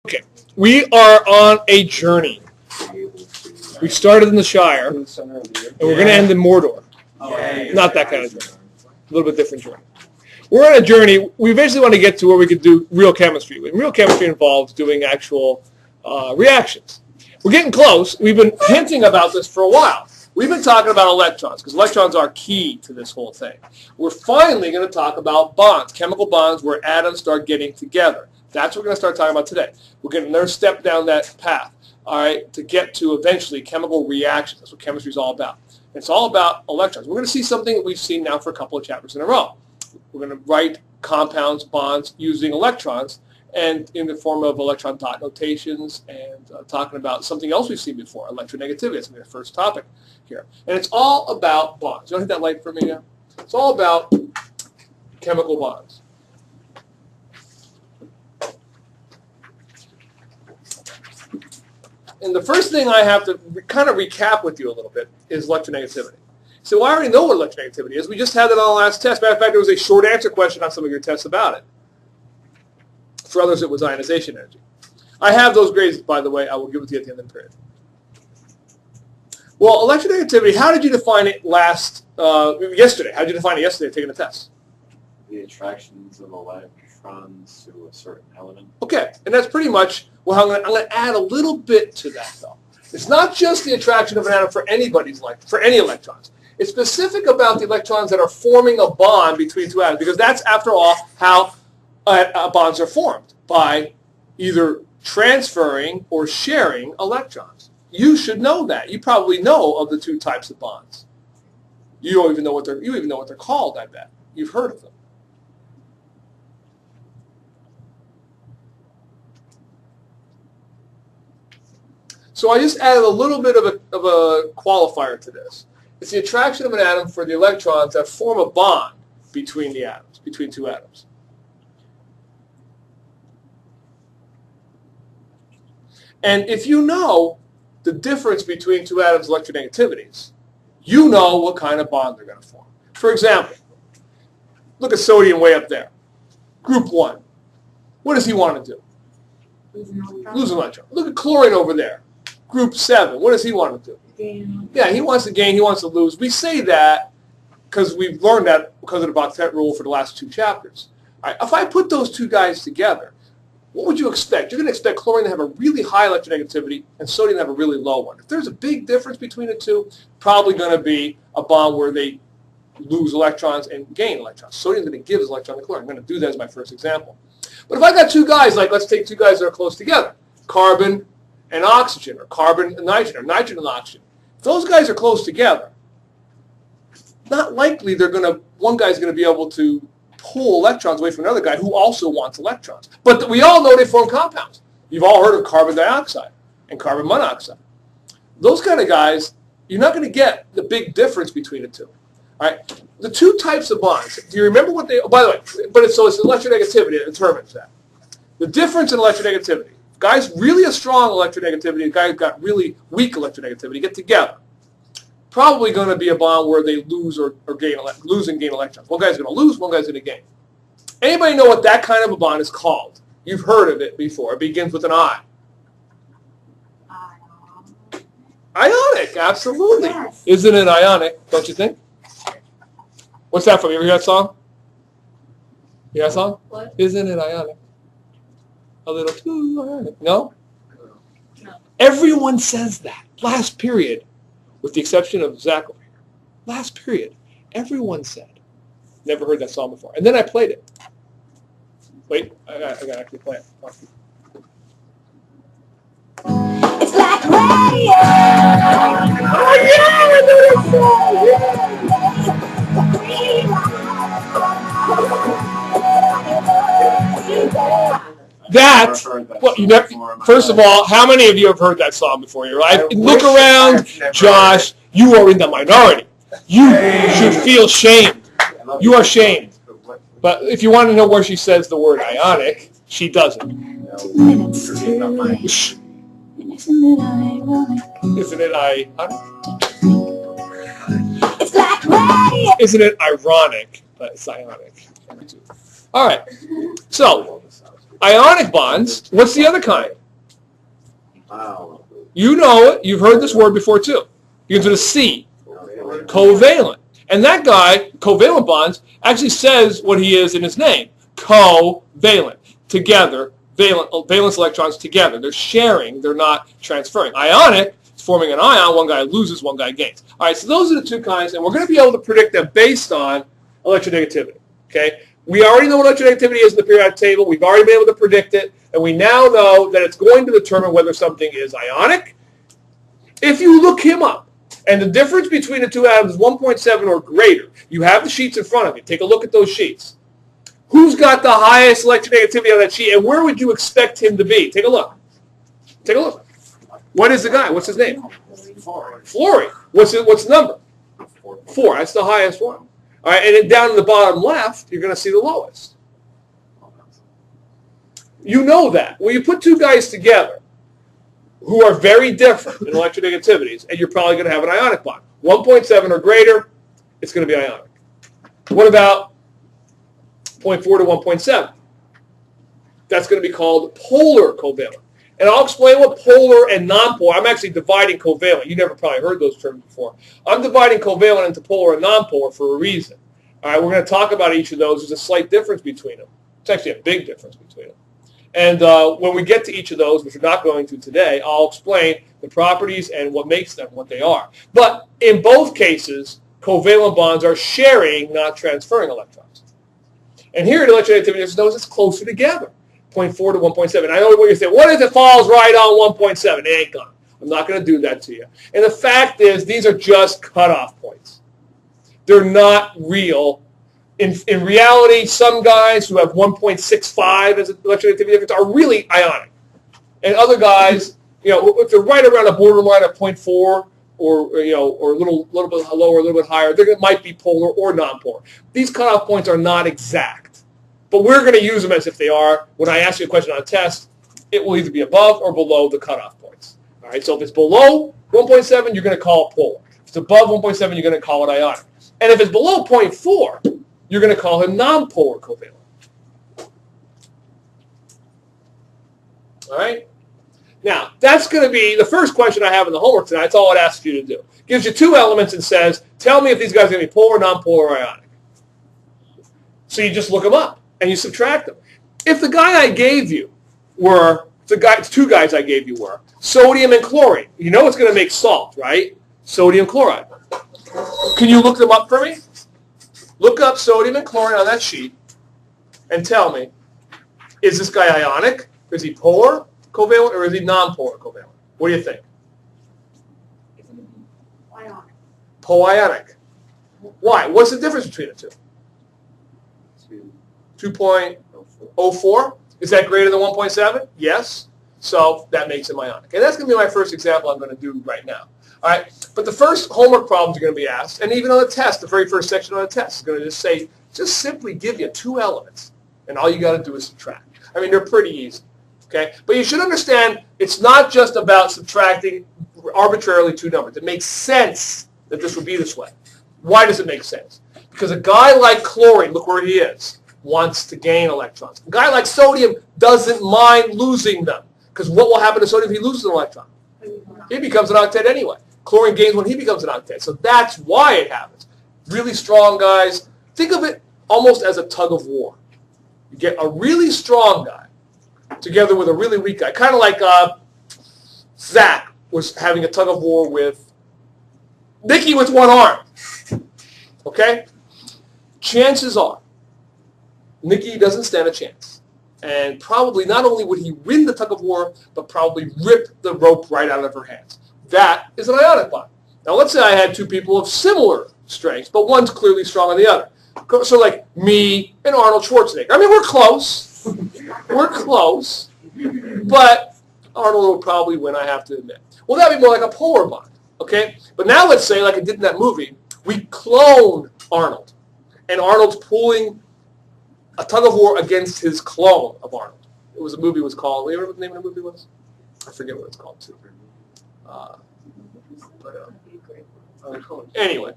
Okay, we are on a journey. We started in the Shire, and we're going to end in Mordor. Not that kind of journey. A little bit different journey. We're on a journey. We eventually want to get to where we could do real chemistry. And real chemistry involves doing actual reactions. We're getting close. We've been hinting about this for a while. We've been talking about electrons, because electrons are key to this whole thing. We're finally going to talk about bonds, chemical bonds where atoms start getting together. That's what we're going to start talking about today. We're going to another step down that path, all right, to get to eventually chemical reactions. That's what chemistry is all about. It's all about electrons. We're going to see something that we've seen now for a couple of chapters in a row. We're going to write compounds, bonds, using electrons, and in the form of electron dot notations, and talking about something else we've seen before, electronegativity. That's the first topic here. And it's all about bonds. You want to hit that light for me now? It's all about chemical bonds. And the first thing I have to kind of recap with you a little bit is electronegativity. So I already know what electronegativity is. We just had it on the last test. Matter of fact, there was a short answer question on some of your tests about it. For others, it was ionization energy. I have those grades, by the way. I will give it to you at the end of the period. Well, electronegativity, how did you define it yesterday? How did you define it yesterday taking the test? The attractions of electrons to a certain element. Okay, and that's pretty much, well, I'm going to add a little bit to that, though. It's not just the attraction of an atom for any electrons. It's specific about the electrons that are forming a bond between two atoms, because that's, after all, how bonds are formed, by either transferring or sharing electrons. You should know that. You probably know of the two types of bonds. You don't even know what they're called, I bet. You've heard of them. So I just added a little bit of a qualifier to this. It's the attraction of an atom for the electrons that form a bond between the atoms, between two atoms. And if you know the difference between two atoms' electronegativities, you know what kind of bond they're going to form. For example, look at sodium way up there. Group 1. What does he want to do? Lose an electron. Look at chlorine over there. Group 7. What does he want to do? Gain. Yeah, he wants to gain. He wants to lose. We say that because we've learned that because of the Boctet rule for the last 2 chapters. All right, if I put those two guys together, what would you expect? You're going to expect chlorine to have a really high electronegativity and sodium to have a really low one. If there's a big difference between the two, probably going to be a bond where they lose electrons and gain electrons. Sodium's going to give his electron to chlorine. I'm going to do that as my first example. But if I got two guys, like let's take two guys that are close together, carbon and oxygen, or carbon and nitrogen, or nitrogen and oxygen. If those guys are close together, not likely one guy's going to be able to pull electrons away from another guy who also wants electrons. But we all know they form compounds. You've all heard of carbon dioxide and carbon monoxide. Those kind of guys, you're not going to get the big difference between the two. All right? The two types of bonds, do you remember what they, oh, by the way, it's electronegativity that determines that. The difference in electronegativity, guys really a strong electronegativity, guys got really weak electronegativity, get together. Probably going to be a bond where they lose and gain electrons. One guy's going to lose, one guy's going to gain. Anybody know what that kind of a bond is called? You've heard of it before. It begins with an I. Ionic, absolutely. Yes. Isn't it ionic, don't you think? What's that from? You ever hear that song? You hear that song? What? Isn't it ionic? A little too ionic. No? No. Everyone says that. Last period. With the exception of Zach over here. Last period, everyone said. Never heard that song before. And then I played it. Wait, I got to actually play it. It's like radio. Oh yeah, I know that song. Well, you never, first of all, how many of you have heard that song before? You're like, look around, Josh, you are in the minority. You should feel shamed. You are shamed. But if you want to know where she says the word ionic, she doesn't. Isn't it ironic? Isn't it ionic? It's like radio. Isn't it ironic? But it's ionic. All right. So, Ionic bonds, what's the other kind? Wow. You know it. You've heard this word before too. Begins with a C. Covalent. And that guy, covalent bonds, actually says what he is in his name. Covalent. Together. Valence electrons together. They're sharing. They're not transferring. Ionic is forming an ion. One guy loses, one guy gains. All right, so those are the two kinds, and we're going to be able to predict them based on electronegativity. Okay? We already know what electronegativity is in the periodic table. We've already been able to predict it, and we now know that it's going to determine whether something is ionic. If you look him up, and the difference between the two atoms is 1.7 or greater, you have the sheets in front of you. Take a look at those sheets. Who's got the highest electronegativity on that sheet, and where would you expect him to be? Take a look. Take a look. What is the guy? What's his name? Fluorine. What's the number? 4. That's the highest one. All right, and then down in the bottom left, you're going to see the lowest. You know that. Well, you put two guys together who are very different in electronegativities, and you're probably going to have an ionic bond. 1.7 or greater, it's going to be ionic. What about 0.4 to 1.7? That's going to be called polar covalent. And I'll explain what polar and nonpolar. I'm actually dividing covalent. You never probably heard those terms before. I'm dividing covalent into polar and nonpolar for a reason. All right, we're going to talk about each of those. There's a slight difference between them. It's actually a big difference between them. And when we get to each of those, which we're not going to today, I'll explain the properties and what makes them what they are. But in both cases, covalent bonds are sharing, not transferring electrons. And here in electronegativity, just notice it's closer together, 0.4 to 1.7. I know what you're saying. What if it falls right on 1.7? It ain't gonna. I'm not going to do that to you. And the fact is, these are just cutoff points. They're not real. In reality, some guys who have 1.65 as an electronegativity difference are really ionic. And other guys, if they're right around a borderline of 0.4 or a little bit lower, a little bit higher, they might be polar or nonpolar. These cutoff points are not exact. But we're going to use them as if they are. When I ask you a question on a test, it will either be above or below the cutoff points. All right, so if it's below 1.7, you're going to call it polar. If it's above 1.7, you're going to call it ionic. And if it's below 0.4, you're going to call him nonpolar covalent. All right? Now, that's going to be the first question I have in the homework tonight. That's all it asks you to do. It gives you two elements and says, tell me if these guys are going to be polar, nonpolar, or ionic. So you just look them up, and you subtract them. If the guy I gave you were, two guys I gave you were, sodium and chlorine, you know it's going to make salt, right? Sodium chloride. Can you look them up for me? Look up sodium and chlorine on that sheet and tell me, is this guy ionic? Is he polar covalent or is he nonpolar covalent? What do you think? Ionic. Poionic. Why? What's the difference between the two? 2.04. Is that greater than 1.7? Yes. So that makes him ionic. And that's going to be my first example I'm going to do right now. All right, but the first homework problems are going to be asked, and even on the test, the very first section on the test is going to just simply give you two elements, and all you got to do is subtract. I mean, they're pretty easy, okay? But you should understand it's not just about subtracting arbitrarily two numbers. It makes sense that this would be this way. Why does it make sense? Because a guy like chlorine, look where he is, wants to gain electrons. A guy like sodium doesn't mind losing them, because what will happen to sodium if he loses an electron? He becomes an octet anyway. Chlorine gains when he becomes an octet. So that's why it happens. Really strong guys. Think of it almost as a tug of war. You get a really strong guy together with a really weak guy. Kind of like Zach was having a tug of war with Nicky with one arm. Okay? Chances are Nicky doesn't stand a chance. And probably not only would he win the tug of war, but probably rip the rope right out of her hands. That is an ionic bond. Now let's say I had two people of similar strengths, but one's clearly stronger than the other. So like me and Arnold Schwarzenegger. I mean, we're close. We're close. But Arnold will probably win, I have to admit. Well, that would be more like a polar bond. Okay? But now let's say, like I did in that movie, we clone Arnold. And Arnold's pulling a tug of war against his clone of Arnold. It was a movie was called, you remember what the name of the movie was? I forget what it's called too. Anyway,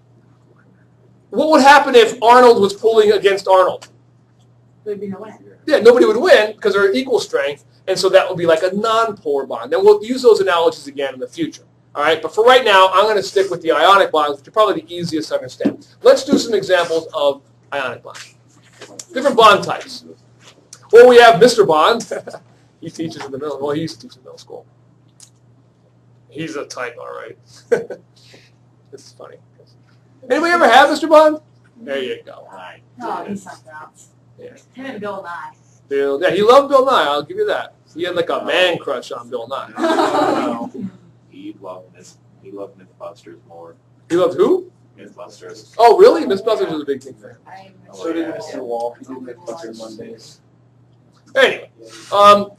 what would happen if Arnold was pulling against Arnold? There'd be no way. Yeah, nobody would win because they're equal strength, and so that would be like a non-polar bond. Then we'll use those analogies again in the future. All right, but for right now, I'm going to stick with the ionic bonds, which are probably the easiest to understand. Let's do some examples of ionic bonds. Different bond types. Well, we have Mr. Bond. He teaches in the middle. Well, he used to teach in middle school. He's a type, all right. This is funny. Anybody ever have Mr. Bond? There you go. Oh, he's something else. Yeah. Him and Bill Nye. Bill, yeah, he loved Bill Nye. I'll give you that. He had like a man crush on Bill Nye. He loved Mythbusters more. He loved who? Mythbusters. Oh, really? Mythbusters was a big thing for him. So did Mr. Wall. He did Mythbusters Mondays. Anyway,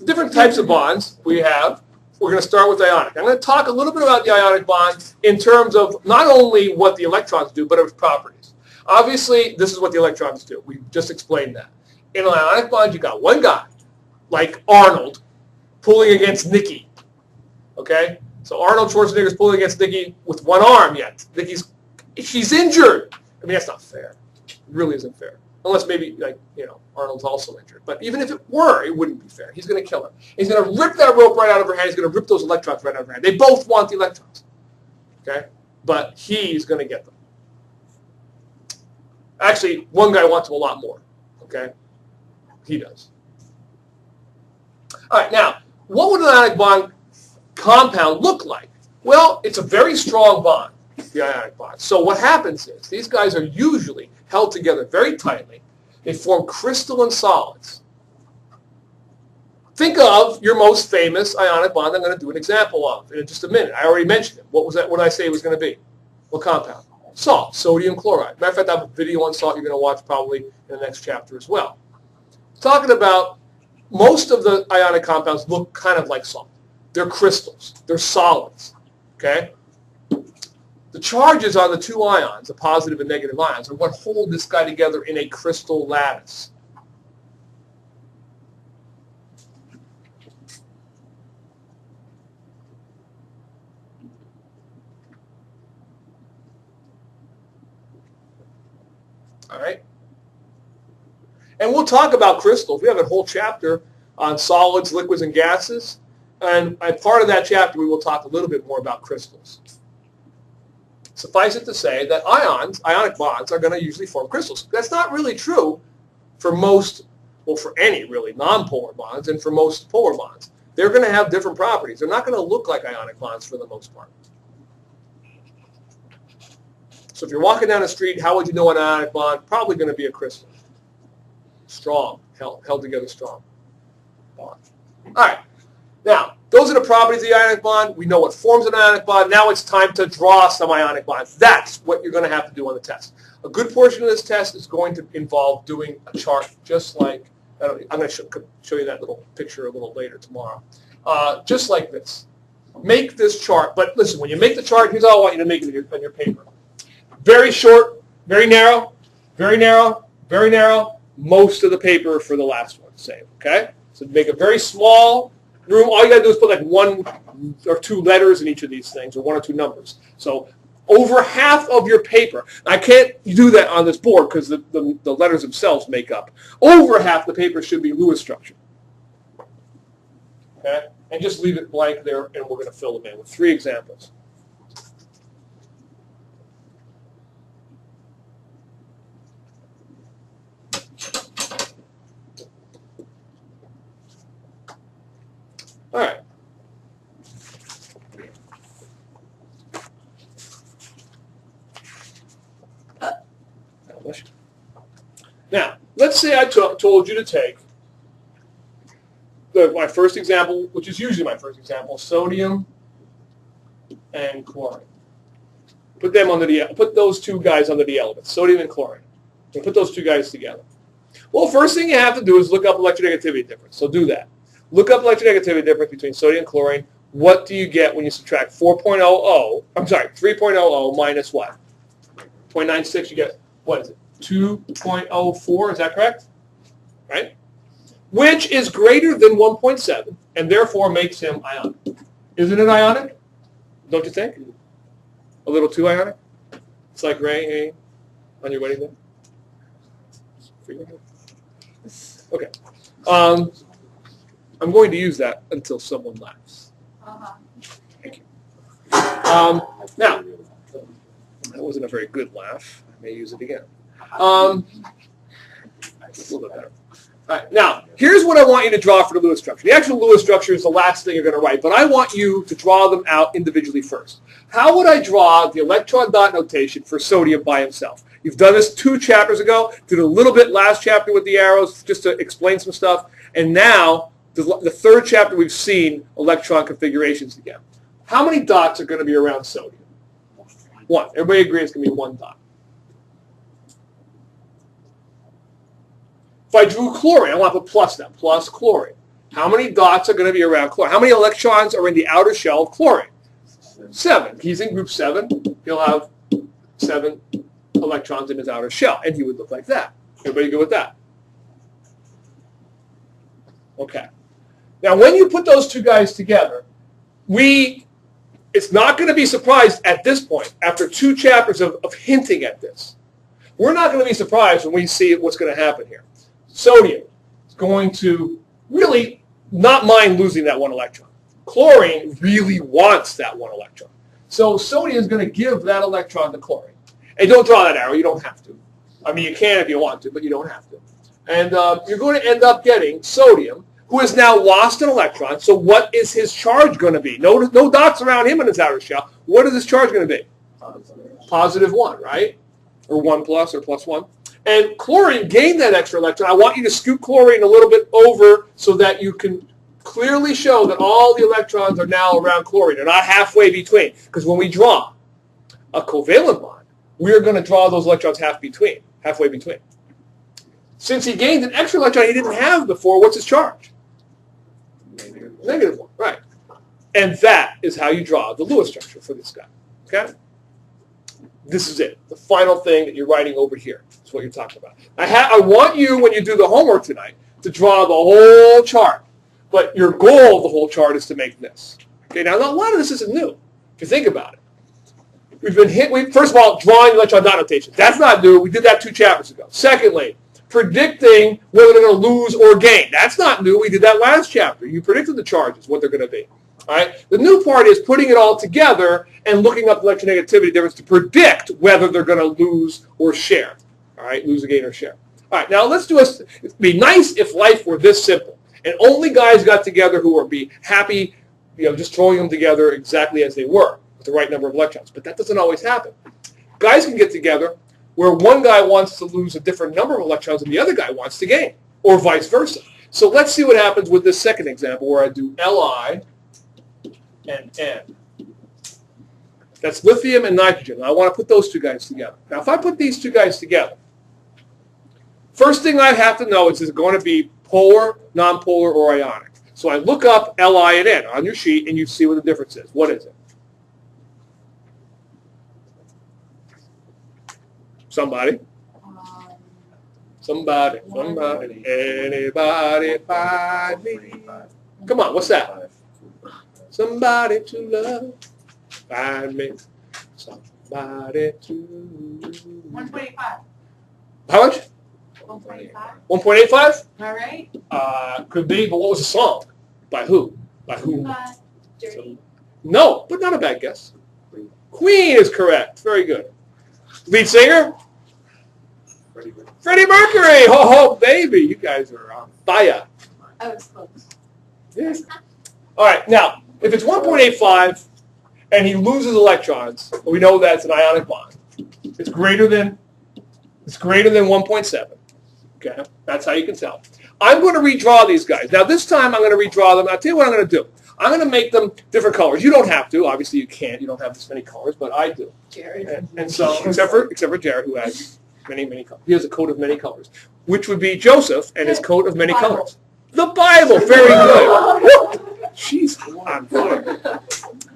different types of bonds we have. We're going to start with ionic. I'm going to talk a little bit about the ionic bond in terms of not only what the electrons do, but its properties. Obviously, this is what the electrons do. We just explained that. In an ionic bond, you got one guy, like Arnold, pulling against Nikki. Okay? So Arnold Schwarzenegger is pulling against Nikki with one arm yet. She's injured. I mean, that's not fair. It really isn't fair. Unless maybe, like, Arnold's also injured. But even if it were, it wouldn't be fair. He's going to kill her. He's going to rip that rope right out of her hand. He's going to rip those electrons right out of her hand. They both want the electrons. Okay? But he's going to get them. Actually, one guy wants them a lot more. Okay? He does. All right, now, what would an ionic bond compound look like? Well, it's a very strong bond, the ionic bond. So what happens is these guys are usually held together very tightly. They form crystalline solids. Think of your most famous ionic bond I'm going to do an example of in just a minute. I already mentioned it. What was that? What did I say it was going to be? What compound? Salt, sodium chloride. Matter of fact, I have a video on salt you're going to watch probably in the next chapter as well. Talking about most of the ionic compounds look kind of like salt. They're crystals. They're solids. Okay? The charges on the two ions, the positive and negative ions, are what hold this guy together in a crystal lattice. All right? And we'll talk about crystals. We have a whole chapter on solids, liquids, and gases. And as part of that chapter, we will talk a little bit more about crystals. Suffice it to say that ionic bonds, are going to usually form crystals. That's not really true for most, well, for any really non-polar bonds and for most polar bonds. They're going to have different properties. They're not going to look like ionic bonds for the most part. So if you're walking down the street, how would you know an ionic bond? Probably going to be a crystal. Strong, held together strong bond. All right. Now, those are the properties of the ionic bond. We know what forms an ionic bond. Now it's time to draw some ionic bonds. That's what you're going to have to do on the test. A good portion of this test is going to involve doing a chart just like, I'm going to show you that little picture a little later tomorrow. Just like this. Make this chart. But listen, when you make the chart, here's how I want you to make it on your paper. Very short, very narrow, very narrow, very narrow. Most of the paper for the last one, same. Okay? So make a very small room. All you got to do is put like 1 or 2 letters in each of these things, or 1 or 2 numbers. So over half of your paper. I can't do that on this board because the letters themselves make up. Over half the paper should be Lewis structure. Okay? And just leave it blank there, and we're going to fill them in with 3 examples. All right. Now, let's say I told you to take my first example, which is usually my first example, sodium and chlorine. Put those 2 guys under the elements, sodium and chlorine, and put those 2 guys together. Well, first thing you have to do is look up electronegativity difference. So do that. Look up electronegativity difference between sodium and chlorine. What do you get when you subtract 3.00 minus what? 0.96, you get, what is it? 2.04, is that correct? Right? Which is greater than 1.7, and therefore makes him ionic. Isn't it ionic? Don't you think? A little too ionic? It's like Ray on your wedding day? Okay. I'm going to use that until someone laughs. Thank you. Now, that wasn't a very good laugh. I may use it again. A little bit better. All right, now, here's what I want you to draw for the Lewis structure. The actual Lewis structure is the last thing you're going to write, but I want you to draw them out individually first. How would I draw the electron dot notation for sodium by himself? You've done this 2 chapters ago, did a little bit last chapter with the arrows just to explain some stuff, and now the 3rd chapter we've seen electron configurations again. How many dots are going to be around sodium? 1. Everybody agrees it's going to be 1 dot. If I drew chlorine, I want to put plus now, plus chlorine. How many dots are going to be around chlorine? How many electrons are in the outer shell of chlorine? 7. He's in group 7. He'll have 7 electrons in his outer shell, and he would look like that. Everybody good with that? Okay. Now, when you put those 2 guys together, it's not going to be surprised at this point, after 2 chapters of hinting at this. We're not going to be surprised when we see what's going to happen here. Sodium is going to really not mind losing that 1 electron. Chlorine really wants that 1 electron. So sodium is going to give that electron to chlorine. And don't draw that arrow. You don't have to. I mean, you can if you want to, but you don't have to. And you're going to end up getting sodium, who has now lost an electron. So what is his charge going to be? No dots around him in his outer shell. What is his charge going to be? Positive 1, right? Or 1 plus or plus 1. And chlorine gained that extra electron. I want you to scoot chlorine a little bit over so that you can clearly show that all the electrons are now around chlorine. They're not halfway between. Because when we draw a covalent bond, we're going to draw those electrons halfway between. Since he gained an extra electron he didn't have before, what's his charge? Negative 1, right. And that is how you draw the Lewis structure for this guy. Okay? This is it. The final thing that you're writing over here is what you're talking about. I want you, when you do the homework tonight, to draw the whole chart. But your goal of the whole chart is to make this. Okay, now a lot of this isn't new, if you think about it. First of all, drawing electron dot notation. That's not new. We did that 2 chapters ago. Secondly, predicting whether they're going to lose or gain. That's not new. We did that last chapter. You predicted the charges, what they're going to be. All right? The new part is putting it all together and looking up the electronegativity difference to predict whether they're going to lose or share. All right? Lose or gain or share. All right. Now, it'd be nice if life were this simple and only guys got together who would be happy, just throwing them together exactly as they were with the right number of electrons. But that doesn't always happen. Guys can get together where one guy wants to lose a different number of electrons and the other guy wants to gain, or vice versa. So let's see what happens with this second example where I do Li and N. That's lithium and nitrogen. I want to put those 2 guys together. Now, if I put these 2 guys together, first thing I have to know is it going to be polar, nonpolar, or ionic? So I look up Li and N on your sheet, and you see what the difference is. What is it? Somebody. Somebody. Anybody find me? Come on, what's that? Somebody to love. Find me. Somebody to... 1.85. How much? 1.85. 1.85? Am I right? Could be, but what was the song? By who? By whom? Dirty. No, but not a bad guess. Queen is correct. Very good. Lead singer? Freddie Mercury. Ho, ho, baby. You guys are on fire. Oh, it's close. Yes. All right. Now, if it's 1.85 and he loses electrons, we know that's an ionic bond. It's greater than 1.7. Okay? That's how you can tell. I'm going to redraw these guys. Now, this time I'm going to redraw them. I'll tell you what I'm going to do. I'm going to make them different colors. You don't have to. Obviously, you can't. You don't have this many colors, but I do. Jared. And so, except for Jared, who has many colors. He has a coat of many colors, which would be Joseph and his coat of many colors. The Bible. Very good. Jeez, on fire.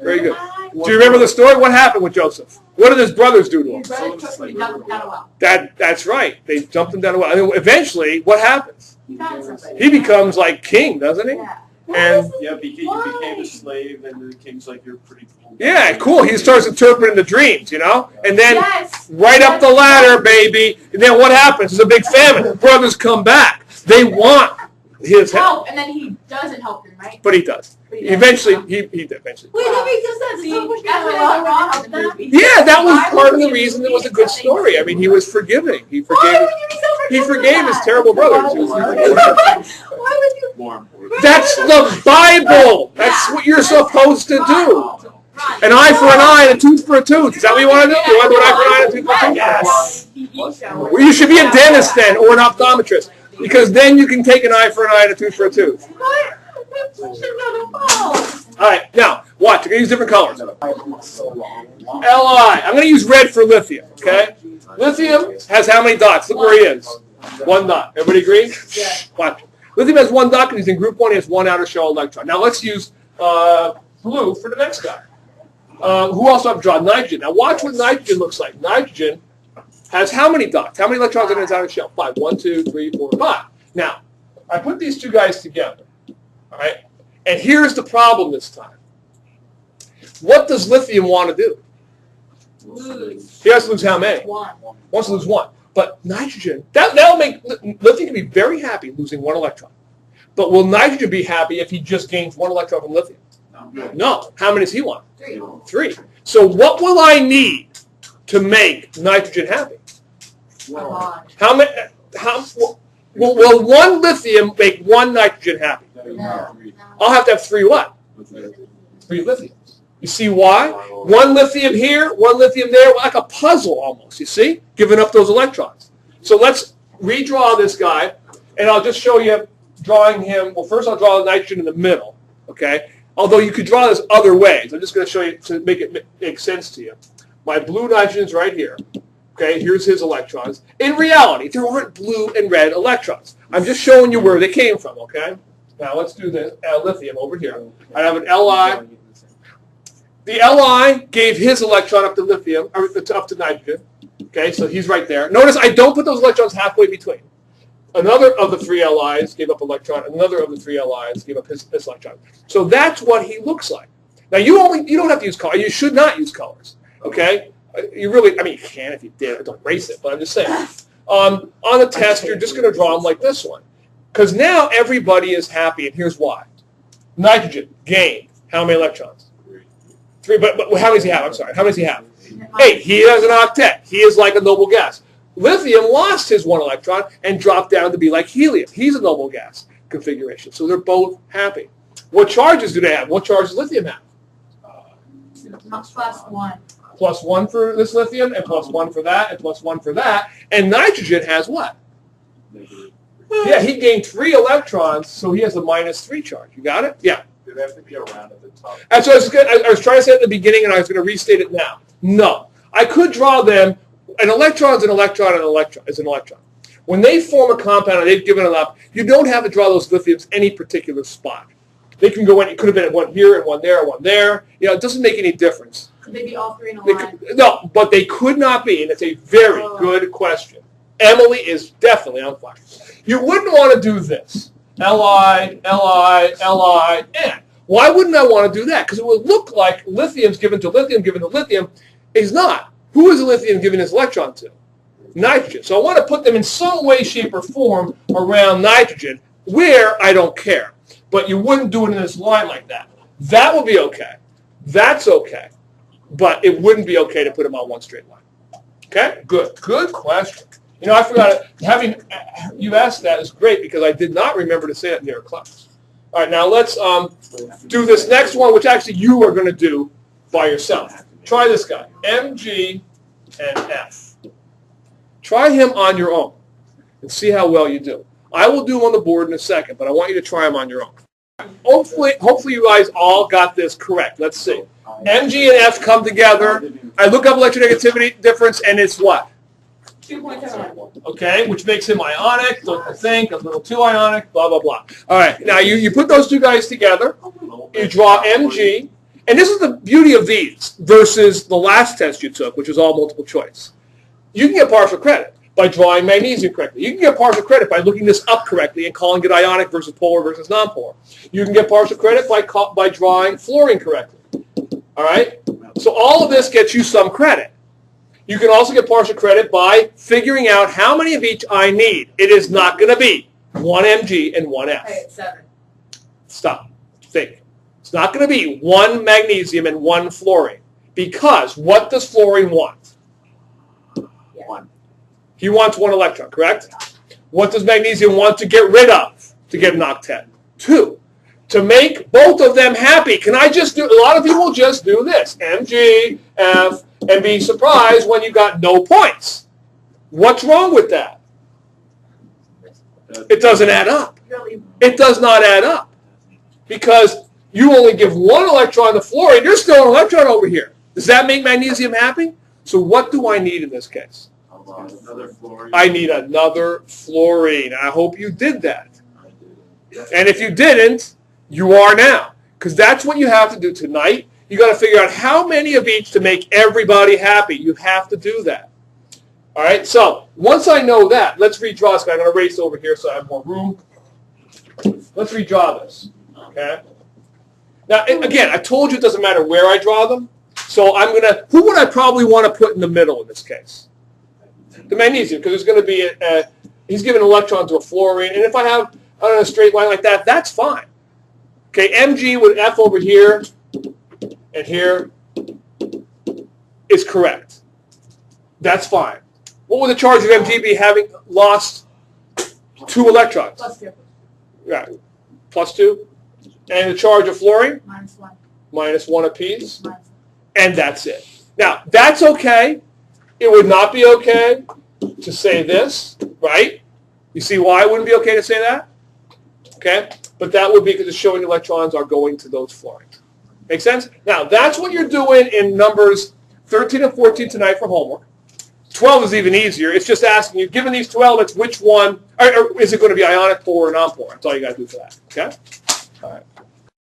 Very good. Do you remember the story? What happened with Joseph? What did his brothers do to him? That's right. They jumped him down a well. And eventually, what happens? He becomes like king, doesn't he? Yeah. And you became a slave, and the king's like, you're pretty cool. Yeah, cool. He starts interpreting the dreams, and then Yes. right up the ladder, baby. And then what happens? There's a big famine. The brothers come back. They want his help, And then he doesn't help them, right? but he does. But he doesn't. Eventually, he eventually. Wait, that makes no sense. See, So much that's more what wrong I with them. Yeah, that was Why part of would the he reason it be was a good accepting story. I mean, he was forgiving. He Why forgave. would you be so He forgiving forgave of his that? terrible brothers. He was forgiving. Why would you? More important. That's the Bible. That's what you're supposed to do. Right. An eye for an eye and a tooth for a tooth. Is that what you want to do? You want to do an eye for an eye and a tooth for a tooth? Yes. Well, you should be a dentist then, or an optometrist, because then you can take an eye for an eye and a tooth for a tooth. What? Oh. All right, now watch. I'm going to use different colors. Li. I'm going to use red for lithium. Okay. Lithium has how many dots? Look where he is. One dot. Everybody agree? Yeah. Watch. Lithium has one dot because he's in group 1. He has one outer shell electron. Now let's use blue for the next guy. Who also have drawn nitrogen? Now watch what nitrogen looks like. Nitrogen has how many dots? How many electrons in its outer shell? 5. 1, 2, 3, 4, 5. Now, I put these two guys together. All right? And here's the problem this time. What does lithium want to do? Lose. He has to lose how many? One. Wants to lose 1. But nitrogen, that'll make lithium can be very happy losing 1 electron. But will nitrogen be happy if he just gains 1 electron from lithium? No. How many does he want? 3. So what will I need to make nitrogen happy? How many? Will 1 lithium make 1 nitrogen happy? I'll have to have 3 what? 3 lithiums. You see why? 1 lithium here, 1 lithium there, like a puzzle almost, you see? Giving up those electrons. So let's redraw this guy, and I'll just show you drawing him. Well, first I'll draw the nitrogen in the middle, okay? Although you could draw this other ways. I'm just going to show you to make it make sense to you. My blue nitrogen's right here. Okay, here's his electrons. In reality, there aren't blue and red electrons. I'm just showing you where they came from, okay? Now let's do this lithium over here. I have an Li. The Li gave his electron up to lithium, or up to nitrogen. Okay, so he's right there. Notice I don't put those electrons halfway between. Another of the 3 Lis gave up electron. Another of the 3 Lis gave up his electron. So that's what he looks like. Now you don't have to use color. You should not use colors. Okay, you really. I mean, you can if you did. Don't erase it. But I'm just saying. On the test, you're just going to draw them like this one, because now everybody is happy, and here's why. Nitrogen gained how many electrons? 3. But how many does he have? I'm sorry. How many does he have? 8. He has an octet. He is like a noble gas. Lithium lost his 1 electron and dropped down to be like helium. He's a noble gas configuration. So they're both happy. What charges do they have? What charge does lithium have? +1. +1 for this lithium, and +1 for that, and +1 for that. And nitrogen has what? Yeah, he gained 3 electrons, so he has a -3 charge. You got it? Yeah. Do they have to be around at the top? And so I was trying to say at the beginning, and I was going to restate it now. No. I could draw them. An electron is an electron, and an electron is an electron. When they form a compound and they've given it up, you don't have to draw those lithiums any particular spot. They can go in. It could have been one here and one there and one there. You know, it doesn't make any difference. Could they be all 3 in a They line? no, but they could not be, and it's a very good question. Emily is definitely on fire. You wouldn't want to do this. Li, N. Why wouldn't I want to do that? Because it would look like lithium's given to lithium is not. Who is the lithium giving its electron to? Nitrogen. So I want to put them in some way, shape, or form around nitrogen where I don't care. But you wouldn't do it in this line like that. That would be okay. That's okay. But it wouldn't be okay to put them on one straight line. Okay? Good. Good question. You know, I forgot it. Having you asked that is great because I did not remember to say it near class. All right, now let's do this next one, which actually you are going to do by yourself. Try this guy, Mg and F. Try him on your own and see how well you do. I will do him on the board in a second, but I want you to try him on your own. Hopefully you guys all got this correct. Let's see. Mg and F come together. I look up electronegativity difference, and it's what? 2.7. Okay, which makes him ionic, don't think, a little too ionic, blah, blah, blah. All right, now you put those two guys together. You draw Mg. And this is the beauty of these versus the last test you took, which was all multiple choice. You can get partial credit by drawing magnesium correctly. You can get partial credit by looking this up correctly and calling it ionic versus polar versus nonpolar. You can get partial credit by drawing fluorine correctly. All right? So all of this gets you some credit. You can also get partial credit by figuring out how many of each I need. It is not going to be 1 Mg and 1 F. Okay, 7. Stop. Think. It's not going to be 1 magnesium and 1 fluorine. Because what does fluorine want? Yeah. 1. He wants 1 electron, correct? What does magnesium want to get rid of to get an octet? 2. To make both of them happy, can I just do, a lot of people just do this, Mg, F, and be surprised when you got no points. What's wrong with that? It doesn't add up. Really? It does not add up. Because you only give 1 electron to fluorine, there's still an electron over here. Does that make magnesium happy? So what do I need in this case? Another fluorine. I need another fluorine. I hope you did that. I did. And if you didn't, you are now. Because that's what you have to do tonight. You got to figure out how many of each to make everybody happy. You have to do that. All right, so once I know that, let's redraw this. I'm going to erase over here so I have more room. Let's redraw this. Okay. Now, again, I told you it doesn't matter where I draw them. So I'm going to, who would I probably want to put in the middle in this case? The magnesium, because there's going to be, he's giving an electron to a fluorine. And if I have on a straight line like that, that's fine. Okay, Mg with F over here and here is correct. That's fine. What would the charge of Mg be having lost 2 electrons? Plus 2. Right, plus 2. And the charge of fluorine? Minus 1. Minus 1 apiece. Minus And that's it. Now, that's okay. It would not be okay to say this, right? You see why it wouldn't be okay to say that? Okay? But that would be because it's showing electrons are going to those fluorines. Make sense? Now, that's what you're doing in numbers 13 and 14 tonight for homework. 12 is even easier. It's just asking you, given these two elements, which one, or is it going to be ionic, polar, or non-polar? That's all you got to do for that. Okay? All right.